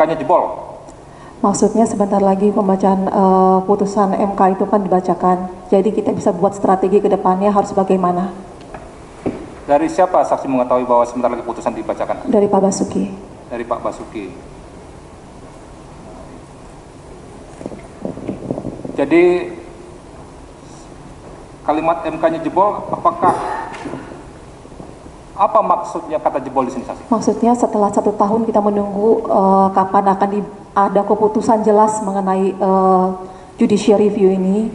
MK-nya jebol? Maksudnya sebentar lagi pembacaan putusan MK itu kan dibacakan. Jadi kita bisa buat strategi ke depannya harus bagaimana. Dari siapa saksi mengetahui bahwa sebentar lagi putusan dibacakan? Dari Pak Basuki. Dari Pak Basuki. Jadi kalimat MK-nya jebol, apakah apa maksudnya kata jebol di sini, saksi? Maksudnya setelah 1 tahun kita menunggu kapan akan ada keputusan jelas mengenai judicial review ini.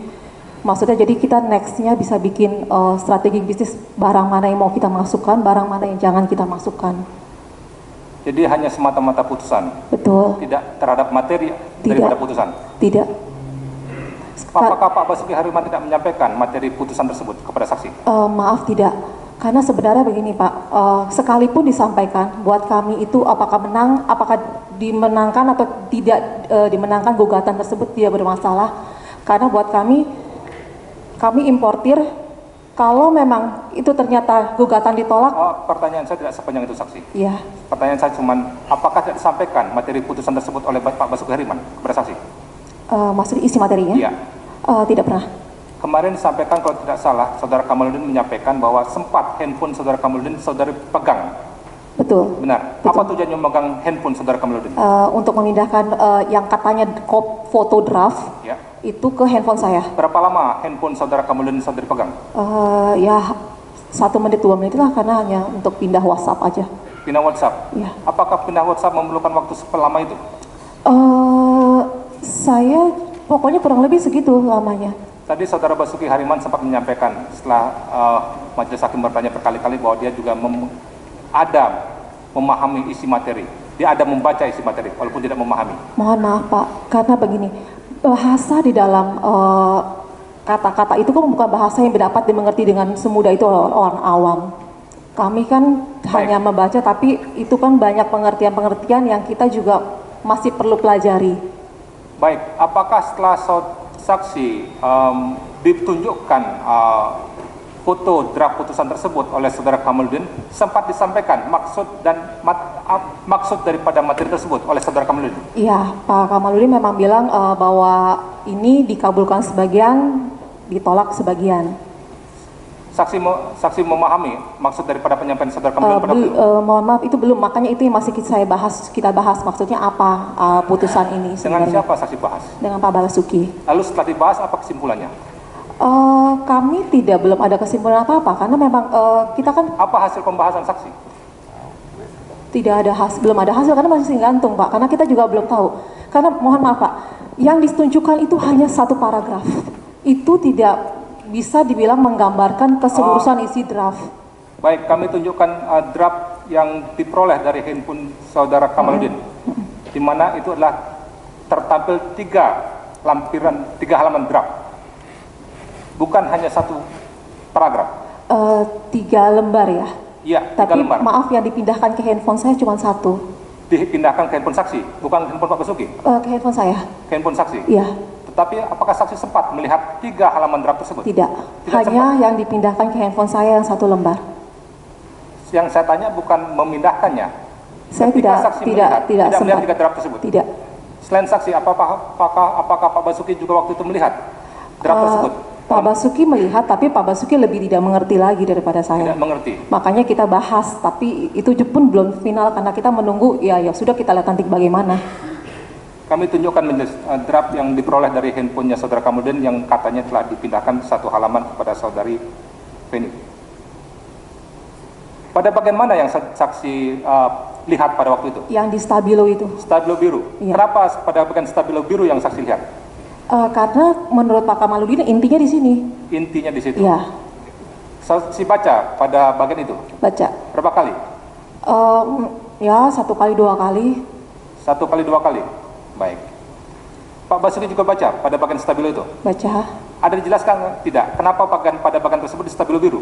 Maksudnya jadi kita nextnya bisa bikin strategi bisnis, barang mana yang mau kita masukkan, barang mana yang jangan kita masukkan. Jadi hanya semata-mata putusan? Betul. Tidak terhadap materi daripada putusan? Tidak. Apakah Pak Basuki Hariman tidak menyampaikan materi putusan tersebut kepada saksi? Maaf, tidak. Karena sebenarnya begini Pak, sekalipun disampaikan buat kami itu apakah dimenangkan atau tidak dimenangkan gugatan tersebut tidak bermasalah. Karena buat kami importir, kalau memang itu ternyata gugatan ditolak. Pertanyaan saya tidak sepanjang itu, saksi. Iya. Pertanyaan saya cuma, apakah tidak disampaikan materi putusan tersebut oleh Pak Basuki Hariman kepada saksi? Maksud isi materinya? Iya. Tidak pernah. Kemarin disampaikan kalau tidak salah, Saudara Kamaludin menyampaikan bahwa sempat handphone Saudara Kamaludin Saudara pegang. Betul. Benar. Betul. Apa tujuannya memegang handphone Saudara Kamaludin? Untuk memindahkan yang katanya foto draft Ya. itu ke handphone saya. Berapa lama handphone Saudara Kamaludin Saudara pegang? Ya 1 menit 2 menit lah, karena hanya untuk pindah WhatsApp aja. Pindah WhatsApp? Ya. Apakah pindah WhatsApp memerlukan waktu selama itu? Saya pokoknya kurang lebih segitu lamanya. Tadi Saudara Basuki Hariman sempat menyampaikan setelah majelis hakim bertanya berkali-kali bahwa dia juga memahami isi materi. Dia ada membaca isi materi walaupun tidak memahami. Mohon maaf Pak, karena begini, bahasa di dalam kata-kata itu kan bukan bahasa yang dapat dimengerti dengan semudah itu oleh orang awam. Kami kan hanya membaca, tapi itu kan banyak pengertian-pengertian yang kita juga masih perlu pelajari. Baik, apakah setelah saksi ditunjukkan foto draft putusan tersebut oleh Saudara Kamaludin, sempat disampaikan maksud daripada materi tersebut oleh Saudara Kamaludin? Iya, Pak Kamaludin memang bilang bahwa ini dikabulkan sebagian, ditolak sebagian. Saksi memahami maksud daripada penyampaian Saudara Kamaludin pada waktu itu? Mohon maaf, itu belum, makanya itu yang masih kita bahas maksudnya apa putusan ini sebenarnya. Dengan siapa saksi bahas? Dengan Pak Basuki. Lalu setelah dibahas apa kesimpulannya? Kami belum ada kesimpulan apa-apa, karena memang kita kan... Apa hasil pembahasan saksi? Belum ada hasil, karena masih gantung Pak, karena kita juga belum tahu. Karena mohon maaf Pak, yang ditunjukkan itu hanya 1 paragraf. Itu tidak bisa dibilang menggambarkan keseluruhan isi draft. Baik, kami tunjukkan draft yang diperoleh dari handphone Saudara Kamaludin, di mana itu adalah tertampil 3 halaman draft, bukan hanya 1 paragraf. 3 lembar ya? Iya, 3 tapi lembar. Maaf, yang dipindahkan ke handphone saya cuma 1. Dipindahkan ke handphone saksi, bukan handphone Pak Basuki? Ke handphone saya. Ke handphone saksi? Iya. Tetapi apakah saksi sempat melihat 3 halaman draft tersebut? Tidak hanya sempat. Yang dipindahkan ke handphone saya yang 1 lembar. Yang saya tanya bukan memindahkannya. Saya tidak melihat 3 draft tersebut? Tidak. Selain saksi, apakah Pak Basuki juga waktu itu melihat draft tersebut? Pak Basuki melihat, tapi Pak Basuki lebih tidak mengerti lagi daripada saya. Tidak mengerti. Makanya kita bahas, tapi itu pun belum final karena kita menunggu. Ya sudah, kita lihat nanti bagaimana. Kami tunjukkan draft yang diperoleh dari handphonenya Saudara Kamaludin yang katanya telah dipindahkan 1 halaman kepada Saudari Feni. Pada bagian mana yang saksi lihat pada waktu itu? Yang di stabilo itu. Stabilo biru. Iya. Kenapa pada bagian stabilo biru yang saksi lihat? Karena menurut Pak Kamaludin intinya di sini. Intinya di situ. Iya. Saksi baca pada bagian itu? Baca. Berapa kali? Ya 1 kali 2 kali. 1 kali 2 kali. Baik. Pak Basuki juga baca pada bagian stabilo itu? Baca. Ada dijelaskan tidak? Kenapa pada bagian tersebut di stabilo biru?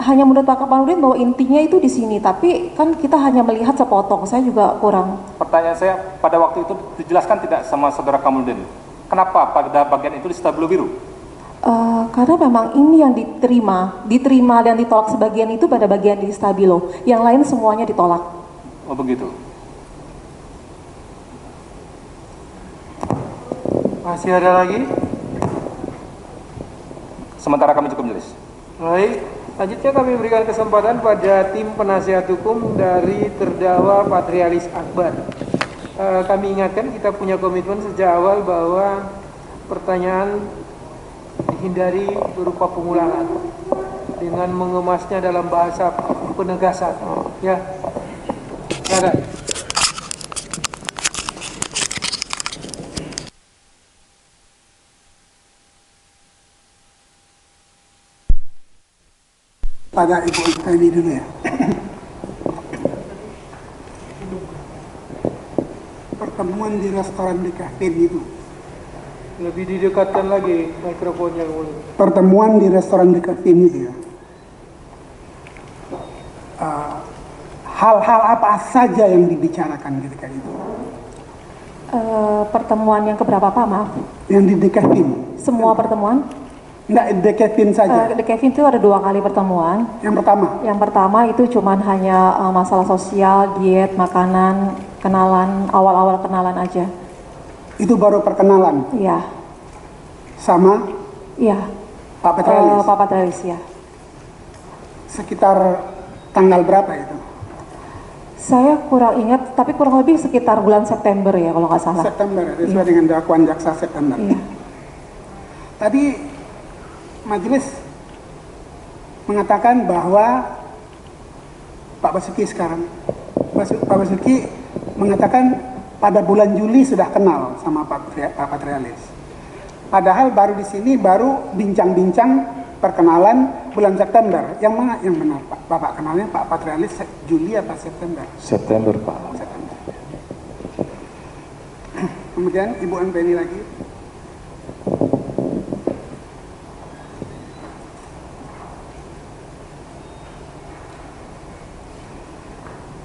Hanya menurut Pak Kamaludin bahwa intinya itu di sini, tapi kan kita hanya melihat sepotong. Saya juga kurang. Pertanyaan saya, pada waktu itu dijelaskan tidak sama Saudara Kamaludin? Kenapa pada bagian itu di stabilo biru? Karena memang ini yang diterima dan ditolak sebagian itu pada bagian di stabilo. Yang lain semuanya ditolak. Oh begitu. Masih ada lagi? Sementara kami cukup majelis. Baik, selanjutnya kami berikan kesempatan pada tim penasihat hukum dari terdakwa Patrialis Akbar. Kami ingatkan kita punya komitmen sejak awal bahwa pertanyaan dihindari berupa pengulangan dengan mengemasnya dalam bahasa penegasan. Ya, silakan. Pada Ibu Feni dulu ya. Pertemuan di restoran di Kafin itu. Lebih didekatkan lagi mikrofonnya mulai. Pertemuan di restoran di Kafin itu ya. Hal-hal apa saja yang dibicarakan ketika itu? Pertemuan yang keberapa Pak, maaf? Yang di Kafin. Semua pertemuan? Enggak, di Kevin saja. Di Kevin itu ada 2 kali pertemuan. Yang pertama? Yang pertama itu cuman hanya masalah sosial, diet, makanan, kenalan, awal-awal kenalan aja. Itu baru perkenalan? Iya. Sama? Iya. Pak Patrialis? Pak Patrialis, ya. Sekitar tanggal berapa itu? Saya kurang ingat, tapi kurang lebih sekitar bulan September ya kalau nggak salah. September, sesuai dengan dakwaan jaksa September. Iya. Tadi majelis mengatakan bahwa Pak Basuki sekarang, Pak Basuki mengatakan pada bulan Juli sudah kenal sama Pak Patrialis. Padahal baru di sini baru bincang-bincang perkenalan bulan September. Yang mana yang benar Pak? Bapak kenalnya Pak Patrialis Juli apa September? September Pak. September. Kemudian Ibu Anpeni lagi.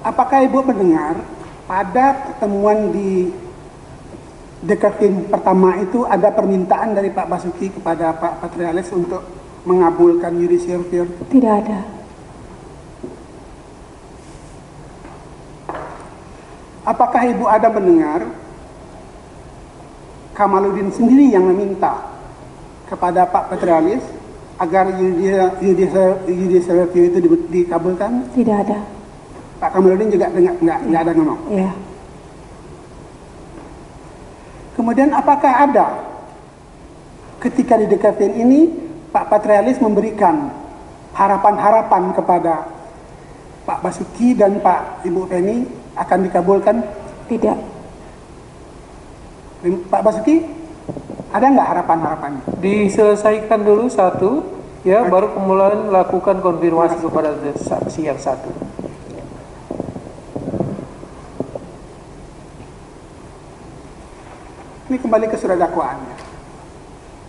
Apakah Ibu mendengar pada pertemuan di Kevin pertama itu ada permintaan dari Pak Basuki kepada Pak Patrialis untuk mengabulkan judicial review? Tidak ada. Apakah Ibu ada mendengar Kamaludin sendiri yang meminta kepada Pak Patrialis agar judicial review itu dikabulkan? Tidak ada. Pak Kamaludin juga nggak ada ngomong? Iya. Kemudian apakah ada ketika di Kevin ini Pak Patrialis memberikan harapan-harapan kepada Pak Basuki dan Pak Ibu Feni akan dikabulkan? Tidak. Pak Basuki, ada nggak harapan-harapannya? Diselesaikan dulu satu, ya, baru kemudian lakukan konfirmasi kepada saksi yang satu. Ini kembali ke surat dakwaannya.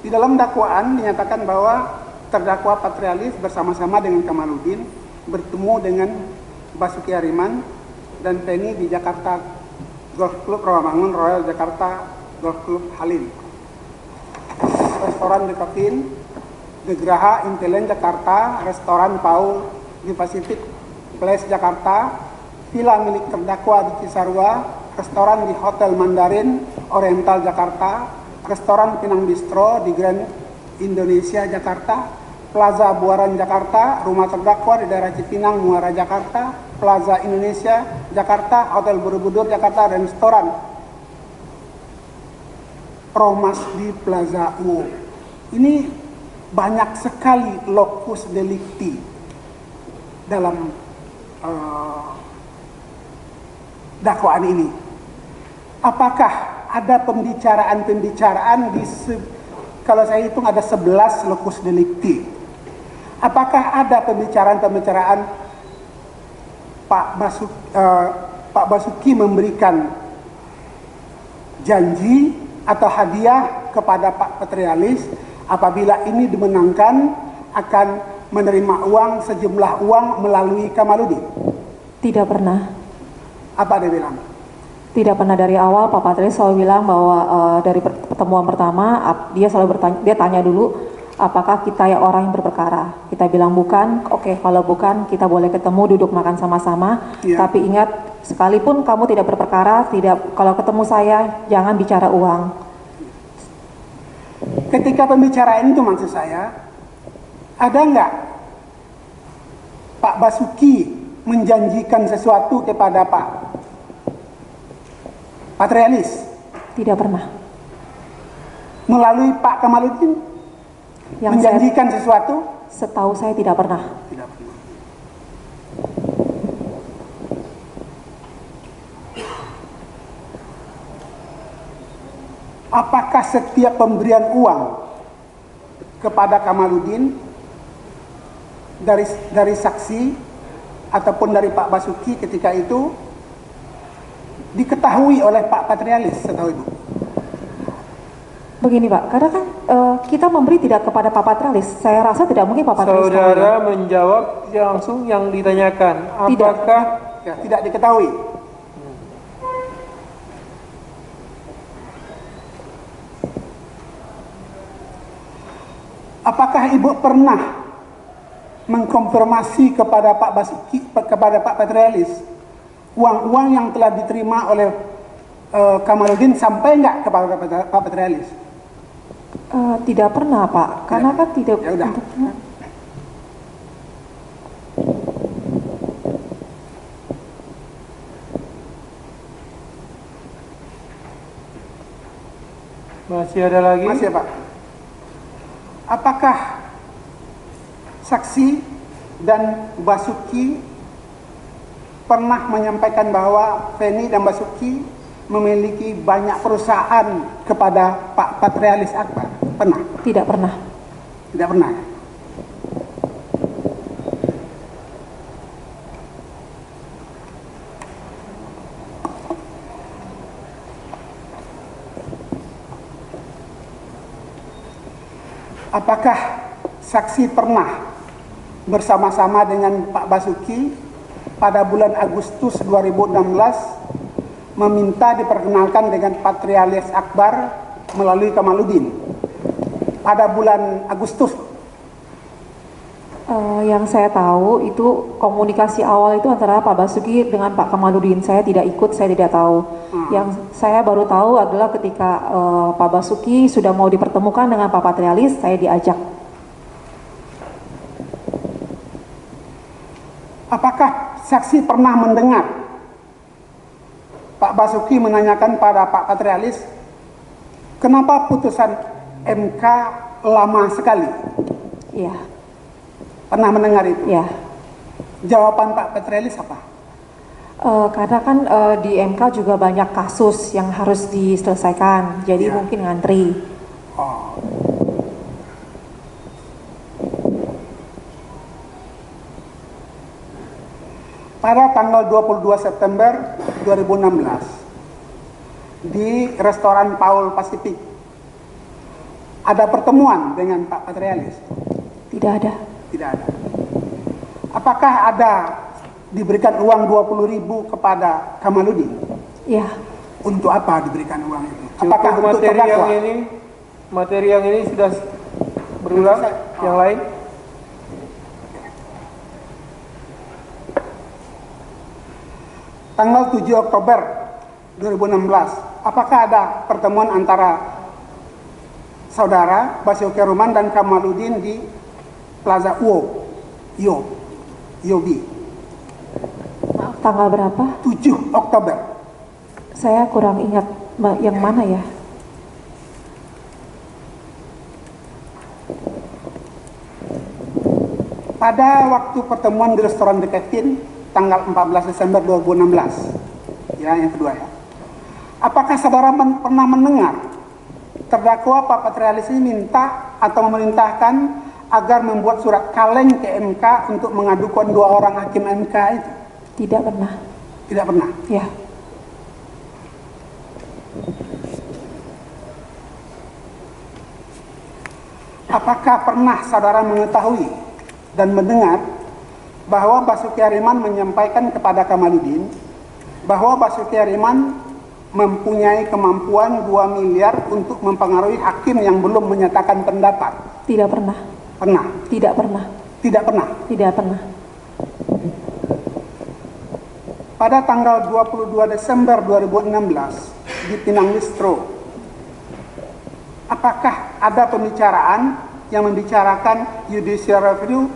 Di dalam dakwaan dinyatakan bahwa terdakwa Patrialis bersama-sama dengan Kamaludin bertemu dengan Basuki Hariman dan Feni di Jakarta Golf Club Rawamangun Royal Jakarta Golf Club Halim, restoran di Kevin, The Graha Intelen Jakarta, restoran Paul di Pacific Place Jakarta, villa milik terdakwa di Cisarua, restoran di Hotel Mandarin Oriental Jakarta, restoran Pinang Bistro di Grand Indonesia Jakarta, Plaza Buaran Jakarta, rumah terdakwa di daerah Cipinang Muara Jakarta, Plaza Indonesia Jakarta, Hotel Borobudur Jakarta, dan restoran Romas di Plaza U. Ini banyak sekali lokus delikti dalam dakwaan ini. Apakah ada pembicaraan-pembicaraan kalau saya hitung ada 11 lokus delikti. Apakah ada pembicaraan-pembicaraan Pak Basuki memberikan janji atau hadiah kepada Pak Patrialis apabila ini dimenangkan akan menerima uang sejumlah uang melalui Kamaludin? Tidak pernah. Apa dia bilang? Tidak pernah. Dari awal Pak Patrialis selalu bilang bahwa dari pertemuan pertama dia selalu bertanya, dia tanya dulu apakah kita ya orang yang berperkara. Kita bilang bukan. Oke, kalau bukan kita boleh ketemu duduk makan sama-sama. Ya. Tapi ingat, sekalipun kamu tidak berperkara, kalau ketemu saya jangan bicara uang. ketika pembicaraan itu maksud saya, ada nggak Pak Basuki menjanjikan sesuatu kepada Pak Patrialis? Tidak pernah. Melalui Pak Kamaludin Yang menjanjikan sesuatu? Setahu saya tidak pernah. Tidak pernah. Apakah setiap pemberian uang kepada Kamaludin dari saksi ataupun dari Pak Basuki ketika itu diketahui oleh Pak Patrialis setahu Ibu? Begini Pak, karena kan kita memberi tidak kepada Pak Patrialis. Saya rasa tidak mungkin Pak Patrialis tahu, Saudara ya. menjawab langsung yang ditanyakan. Tidak. Apakah Ya, tidak diketahui. Apakah Ibu pernah mengkonfirmasi kepada Pak Basuki, kepada Pak Patrialis, uang-uang yang telah diterima oleh Kamaludin sampai nggak kepada Pak Patrialis? Tidak pernah Pak, karena kan tidak. Ya udah. masih ada lagi? Masih Pak. Apakah saksi dan Basuki pernah menyampaikan bahwa Feni dan Basuki memiliki banyak perusahaan kepada Pak Patrialis Akbar? Pernah? Tidak pernah. Tidak pernah. Apakah saksi pernah bersama-sama dengan Pak Basuki pada bulan Agustus 2016 meminta diperkenalkan dengan Patrialis Akbar melalui Kamaludin pada bulan Agustus? Yang saya tahu itu komunikasi awal itu antara Pak Basuki dengan Pak Kamaludin. Saya tidak ikut, saya tidak tahu. Yang saya baru tahu adalah ketika Pak Basuki sudah mau dipertemukan dengan Pak Patrialis, saya diajak. Apakah saksi pernah mendengar Pak Basuki menanyakan pada Pak Patrialis, kenapa putusan MK lama sekali? Iya. Pernah mendengar itu? Ya, Jawaban Pak Patrialis apa? karena kan di MK juga banyak kasus yang harus diselesaikan, jadi Ya. mungkin ngantri. Oh. Pada tanggal 22 September 2016 di restoran Paul Pacific ada pertemuan dengan Pak Patrialis? Tidak ada. Tidak ada. Apakah ada diberikan uang 20.000 kepada Kamaludin? Ya, Untuk apa diberikan uang itu? Cukup Apakah untuk materi yang terdakwa? ini? Materi yang ini sudah berulang. Yang lain? Tanggal 7 Oktober 2016, apakah ada pertemuan antara saudara Basuki Ruman dan Kamaludin di Plaza Yobi? maaf, tanggal berapa? 7 Oktober. Saya kurang ingat yang mana ya. Pada waktu pertemuan di restoran The Kevin tanggal 14 Desember 2016, ya, yang kedua ya. Apakah saudara pernah mendengar terdakwa Pak Patrialis ini minta atau memerintahkan agar membuat surat kaleng ke MK untuk mengadukan 2 orang hakim MK itu? Tidak pernah. Tidak pernah. Ya, Apakah pernah saudara mengetahui dan mendengar bahwa Basuki Hariman menyampaikan kepada Kamaludin bahwa Basuki Hariman mempunyai kemampuan 2 miliar untuk mempengaruhi hakim yang belum menyatakan pendapat? tidak pernah. Pernah? Tidak pernah. Tidak pernah. Tidak pernah. Pada tanggal 22 Desember 2016 di Pinang Bistro, apakah ada pembicaraan yang membicarakan judicial review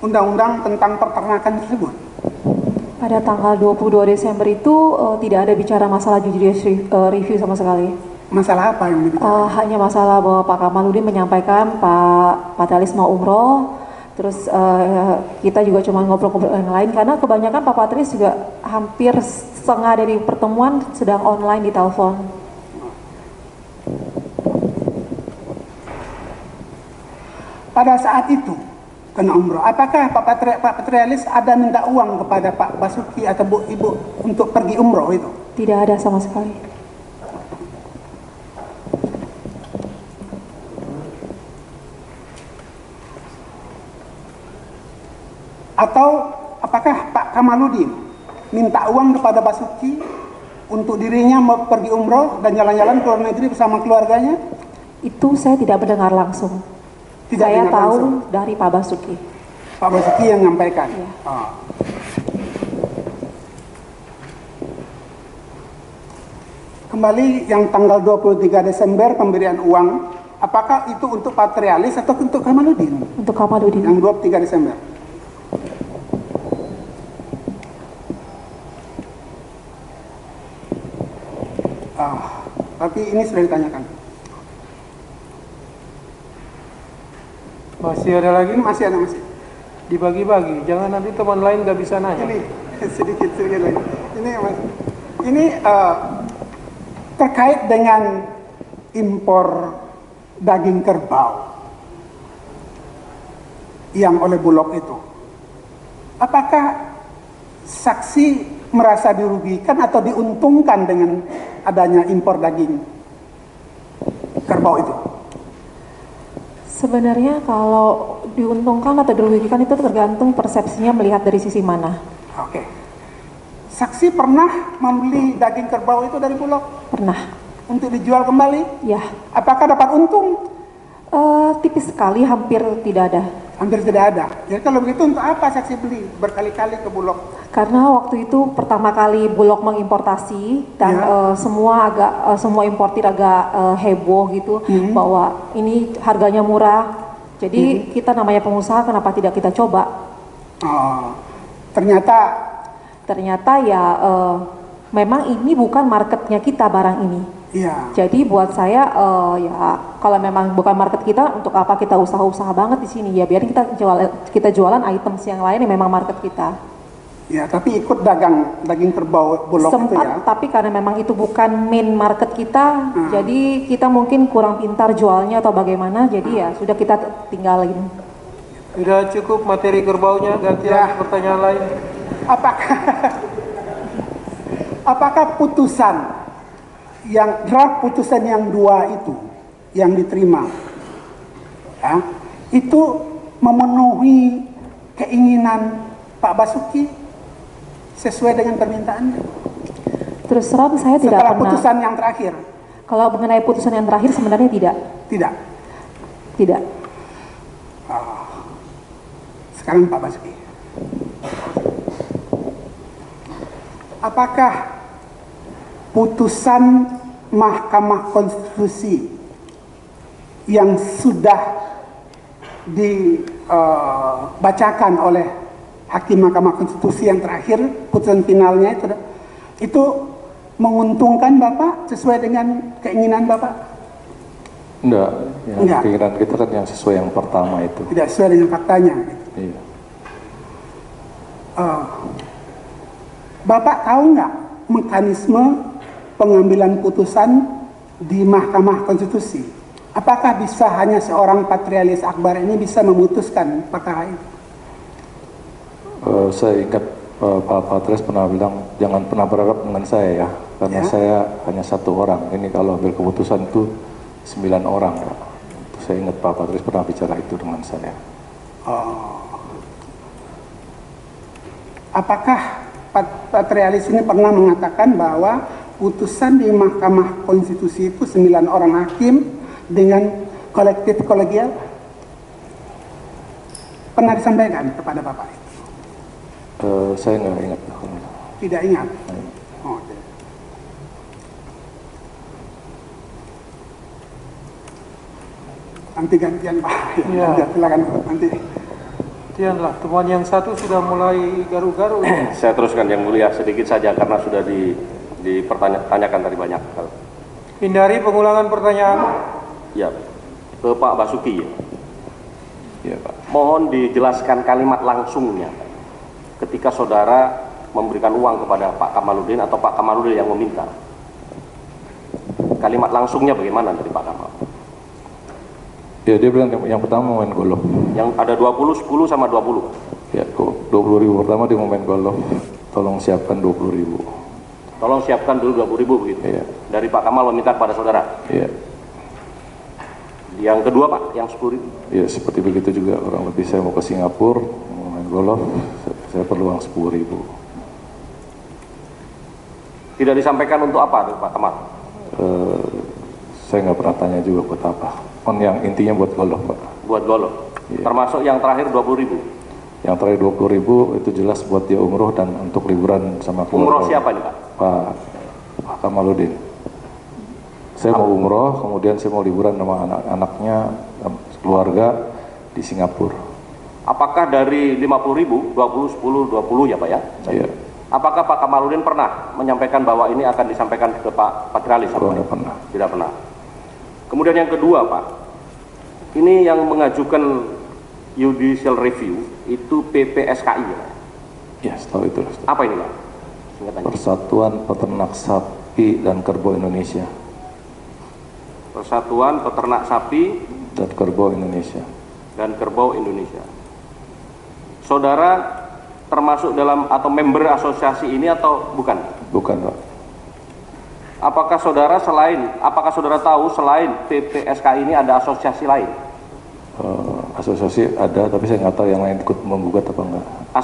undang-undang tentang peternakan tersebut? Pada tanggal 22 Desember itu tidak ada bicara masalah judicial review sama sekali. Masalah apa yang dibicarakan? Hanya masalah bahwa Pak Kamaludin menyampaikan Pak Patrialis mau umroh, terus kita juga cuma ngobrol-ngobrol yang lain karena kebanyakan Pak Patrialis juga hampir setengah dari pertemuan sedang online di telepon. Pada saat itu kena umroh, apakah Pak Patrialis ada minta uang kepada Pak Basuki atau Bu Ibu untuk pergi umroh itu? Tidak ada sama sekali. Atau apakah Pak Kamaludin minta uang kepada Basuki untuk dirinya mau pergi umroh dan jalan-jalan ke luar negeri bersama keluarganya? Itu saya tidak mendengar langsung. Tidak Saya dengar tahu langsung. dari Pak Basuki. Pak Basuki yang menyampaikan. Iya. Ah. Kembali yang tanggal 23 Desember pemberian uang, apakah itu untuk Patrialis atau untuk Kamaludin? Untuk Kamaludin. Yang 23 Desember. Tapi ini sudah ditanyakan. Masih ada lagi? Ini masih ada masih. Dibagi-bagi, jangan nanti teman lain nggak bisa nanya. Ini sedikit lagi. Ini terkait dengan impor daging kerbau yang oleh Bulog itu. Apakah saksi merasa dirugikan atau diuntungkan dengan adanya impor daging kerbau itu? Sebenarnya kalau diuntungkan atau dirugikan itu tergantung persepsinya melihat dari sisi mana. Oke. Saksi pernah membeli daging kerbau itu dari Bulog Pernah. untuk dijual kembali? Ya, Apakah dapat untung? tipis sekali, hampir tidak ada. Hampir tidak ada. Jadi kalau begitu untuk apa saksi beli berkali-kali ke Bulog? Karena waktu itu pertama kali Bulog mengimportasi dan semua importir agak heboh gitu bahwa ini harganya murah. Jadi kita namanya pengusaha kenapa tidak kita coba? Oh, ternyata ya memang ini bukan marketnya kita barang ini. iya. Jadi buat saya ya kalau memang bukan market kita, untuk apa kita usaha-usaha banget di sini? Ya biar kita jualan items yang lain yang memang market kita. Ya, tapi ikut dagang daging kerbau Bulog itu Sempat, ya. tapi karena memang itu bukan main market kita, jadi kita mungkin kurang pintar jualnya atau bagaimana, jadi ya sudah kita tinggalin. Sudah cukup materi kerbaunya, ganti Ya. lagi pertanyaan lain. Apakah putusan draft putusan yang 2 itu yang diterima ya, itu memenuhi keinginan Pak Basuki sesuai dengan permintaannya? Terus terang saya tidak Setelah pernah. putusan yang terakhir? Kalau mengenai putusan yang terakhir sebenarnya Tidak. tidak. Sekarang Pak Basuki, apakah putusan Mahkamah Konstitusi yang sudah dibacakan oleh Hakim Mahkamah Konstitusi yang terakhir, putusan finalnya itu menguntungkan Bapak sesuai dengan keinginan Bapak? Enggak, ya, Enggak. keinginan kita kan yang sesuai yang pertama itu. Tidak sesuai dengan faktanya. Iya. Bapak tahu nggak mekanisme pengambilan putusan di Mahkamah Konstitusi? Apakah bisa hanya seorang Patrialis Akbar ini bisa memutuskan perkara itu? Saya ingat Pak Patrialis pernah bilang jangan pernah berharap dengan saya ya, karena Ya. saya hanya satu orang. Ini kalau ambil keputusan itu 9 orang. Pak. Itu saya ingat Pak Patrialis pernah bicara itu dengan saya. Apakah Patrialis ini pernah mengatakan bahwa putusan di Mahkamah Konstitusi itu 9 orang hakim dengan kolektif kolegial? Pernah disampaikan kepada Bapak? Saya nggak ingat. Tidak ingat? Oh, Nanti gantian Pak. Ya. Ya, silakan Pak. Nanti. Sekianlah, teman yang satu sudah mulai garu-garu. Saya teruskan yang mulia sedikit saja karena sudah dipertanyakan tadi banyak hal. Hindari pengulangan pertanyaan. Ya, ke Pak Basuki. Ya Pak. Mohon dijelaskan kalimat langsungnya ketika saudara memberikan uang kepada Pak Kamaludin atau Pak Kamaludin yang meminta. Kalimat langsungnya bagaimana dari Pak Kamal? Ya dia bilang yang pertama main golf. Yang ada 20, 10 sama 20. Ya, 20.000 pertama dia mau main golf. Tolong siapkan 20.000. Tolong siapkan dulu 20.000 begitu. Iya. Dari Pak Kamal meminta kepada saudara. Ya, Yang kedua Pak, yang 10.000. ya seperti begitu juga kurang lebih. Saya mau ke Singapura, mau main golf, saya perlu uang 10.000. Tidak disampaikan untuk apa tuh Pak Kamal? Saya nggak pernah tanya juga buat apa. Yang intinya buat golf Pak. Buat golf. Iya. Termasuk yang terakhir 20.000. Yang terakhir 20.000 itu jelas buat dia umroh dan untuk liburan sama keluarga. Umroh siapa nih Pak? Pak Kamaludin. Saya mau umroh, kemudian saya mau liburan sama anak-anaknya, keluarga di Singapura. Apakah dari 50.000, 20, 10, 20 ya Pak ya? Iya, Apakah Pak Kamaludin pernah menyampaikan bahwa ini akan disampaikan ke Pak Patrialis? tidak pernah. Tidak pernah. Kemudian yang kedua Pak, ini yang mengajukan judicial review itu PPSKI ya Pak? Ya, setahu itu. Apa ini Pak? Singkatannya. Persatuan Peternak Sapi dan Kerbau Indonesia. Persatuan Peternak Sapi Dan Kerbau Indonesia. dan Kerbau Indonesia. Saudara termasuk dalam atau member asosiasi ini atau bukan? Bukan Pak. Apakah saudara tahu selain PPSK ini ada asosiasi lain? Asosiasi ada, tapi saya nggak tahu yang lain ikut menggugat apa enggak.